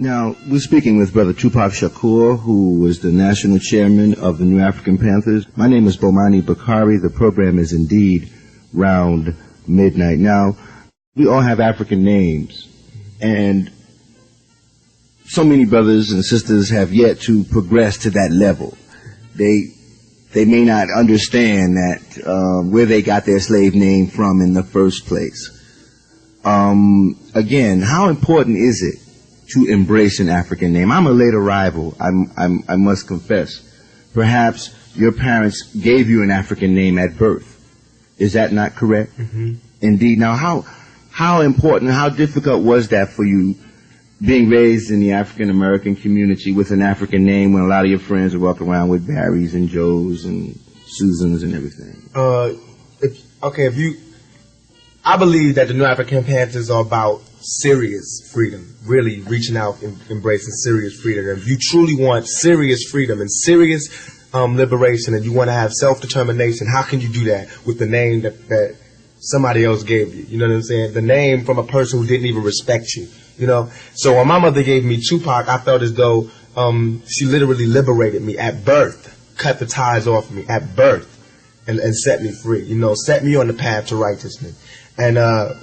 Now, we're speaking with Brother Tupac Shakur, who was the national chairman of the New African Panthers. My name is Bomani Bakari. The program is indeed Round Midnight. Now, we all have African names, and so many brothers and sisters have yet to progress to that level. They may not understand that where they got their slave name from in the first place. Again, how important is it to embrace an African name? I'm a late arrival, I must confess. Perhaps your parents gave you an African name at birth. Is that not correct? Mm-hmm. Indeed. Now, how important, how difficult was that for you, being raised in the African American community with an African name when a lot of your friends are walking around with Barrys and Joes and Susans and everything? I believe that the New African Panthers are about serious freedom, really reaching out and embracing serious freedom. And if you truly want serious freedom and serious liberation, and you want to have self-determination, how can you do that with the name that somebody else gave you? You know what I'm saying? The name from a person who didn't even respect you. You know, so when my mother gave me Tupac, I felt as though she literally liberated me at birth, cut the ties off me at birth, and set me free. You know, set me on the path to righteousness. And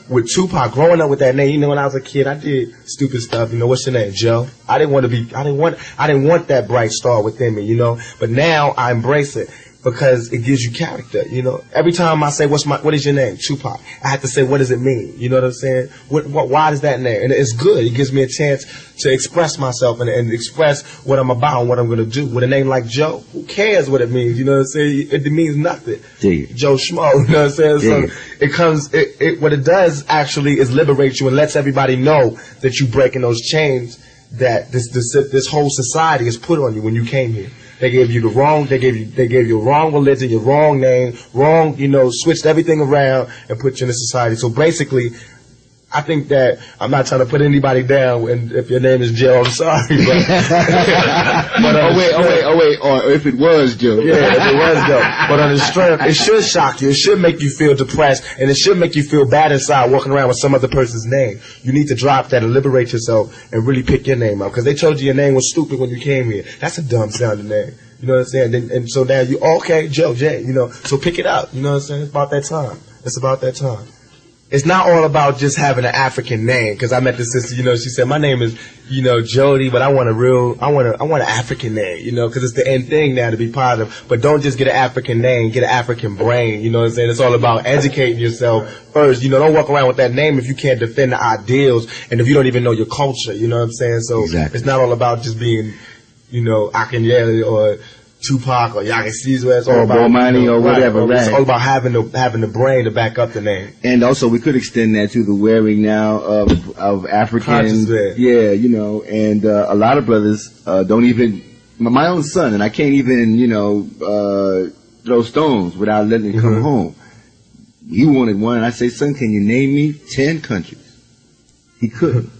with Tupac, growing up with that name, you know, when I was a kid, I did stupid stuff. You know, what's your name, Joe? I didn't want that bright star within me, you know. But now I embrace it because it gives you character. You know, every time I say, what is your name? Tupac. I have to say, what does it mean? You know what I'm saying? Why does that name? And it's good. It gives me a chance to express myself and express what I'm about and what I'm going to do. With a name like Joe, who cares what it means? You know what I'm saying? It means nothing. Joe Schmo, you know what I'm saying? So what it does actually is liberate you and lets everybody know that you're breaking those chains that this whole society has put on you when you came here. They gave you they gave you a wrong religion, your wrong name, switched everything around and put you in a society. So basically, I think that I'm not trying to put anybody down, and if your name is Joe, I'm sorry. But or if it was Joe. Yeah, if it was Joe. But on the strength, it should shock you. It should make you feel depressed, and it should make you feel bad inside walking around with some other person's name. You need to drop that and liberate yourself and really pick your name up, because they told you your name was stupid when you came here. That's a dumb sounding name. You know what I'm saying? And so now you, okay, Joe, Jay, you know, so pick it up. You know what I'm saying? It's about that time. It's about that time. It's not all about just having an African name, because I met this sister, you know, she said, my name is, you know, Jody, but I want an African name, you know, because it's the end thing now to be positive. But don't just get an African name, get an African brain, you know what I'm saying? It's all about educating yourself first. You know, don't walk around with that name if you can't defend the ideals and if you don't even know your culture, you know what I'm saying? So exactly. It's not all about just being, you know, Akinyele or Tupac or Yaga Caesar, it's all about Bomani, you know, or whatever, right? It's all about having the brain to back up the name. And also, we could extend that to the wearing now of African, yeah, you know. And a lot of brothers don't even. My own son, and I can't even, you know, throw stones without letting him come home. He wanted one, and I say, son, can you name me 10 countries? He couldn't,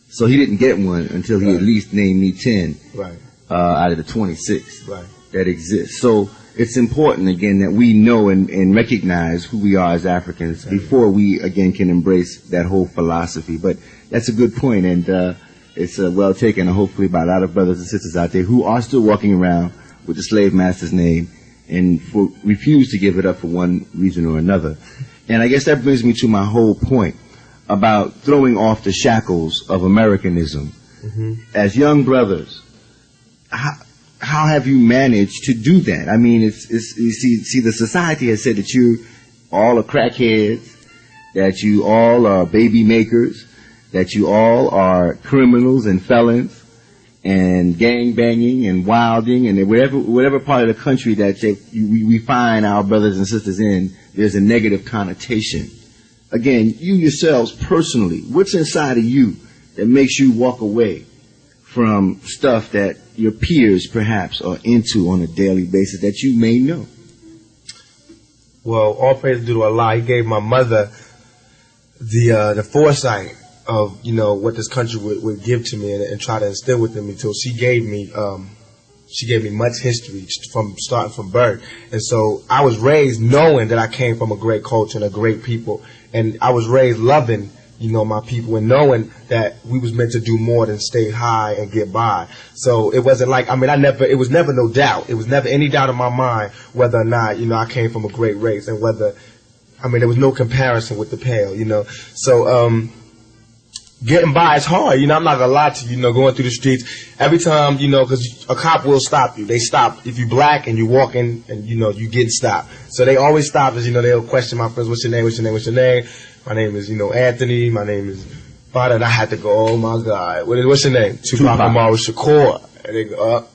so he didn't get one until he at least named me 10. Right. Out of the 26 that exist. So it's important, again, that we know and recognize who we are as Africans before we, again, can embrace that whole philosophy. But that's a good point, and it's well taken, hopefully, by a lot of brothers and sisters out there who are still walking around with the slave master's name and refuse to give it up for one reason or another. And I guess that brings me to my whole point about throwing off the shackles of Americanism. As young brothers, how have you managed to do that? I mean, you see, the society has said that you all are crackheads, that you all are baby makers, that you all are criminals and felons, and gang banging and wilding, and whatever part of the country that we find our brothers and sisters in, there's a negative connotation. Again, you yourselves personally, what's inside of you that makes you walk away from stuff that your peers perhaps are into on a daily basis that you may know? Well, all praise due to Allah. He gave my mother the foresight of, you know, what this country would give to me and try to instill within me. Until she gave me much history starting from birth. And so I was raised knowing that I came from a great culture and a great people, and I was raised loving you know, my people, and knowing that we was meant to do more than stay high and get by. So it wasn't like, I mean, it was never no doubt. It was never any doubt in my mind whether or not, you know, I came from a great race, and whether, I mean, there was no comparison with the pale, you know. So, getting by is hard, you know. I'm not gonna lie to you, you know, going through the streets every time, you know, because a cop will stop you. They stop if you black and you walking and, you know, you getting stopped. So they always stop us, you know. They'll question my friends, what's your name, what's your name, what's your name? My name is, you know, Anthony. My name is Brotha, and I had to go, oh my God, what's your name? Tupac Amaru Shakur. And they go,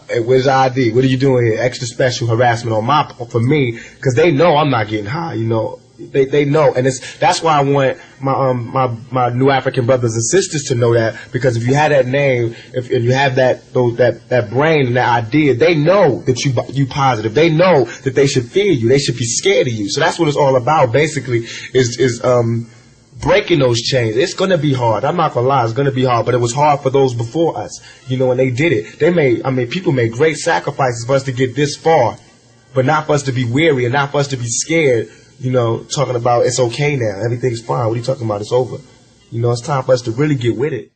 hey, where's your ID? What are you doing here? Extra special harassment on for me, because they know I'm not getting high, you know. They know, and that's why I want my new African brothers and sisters to know that, because if you have that name, if you have that brain and that idea, they know that you positive. They know that they should fear you. They should be scared of you. So that's what it's all about. Basically, is breaking those chains. It's gonna be hard. I'm not gonna lie. It's gonna be hard, but it was hard for those before us. You know, and they did it. People made great sacrifices for us to get this far, but not for us to be weary and not for us to be scared. You know, talking about it's okay now, everything's fine. What are you talking about? It's over. You know, it's time for us to really get with it.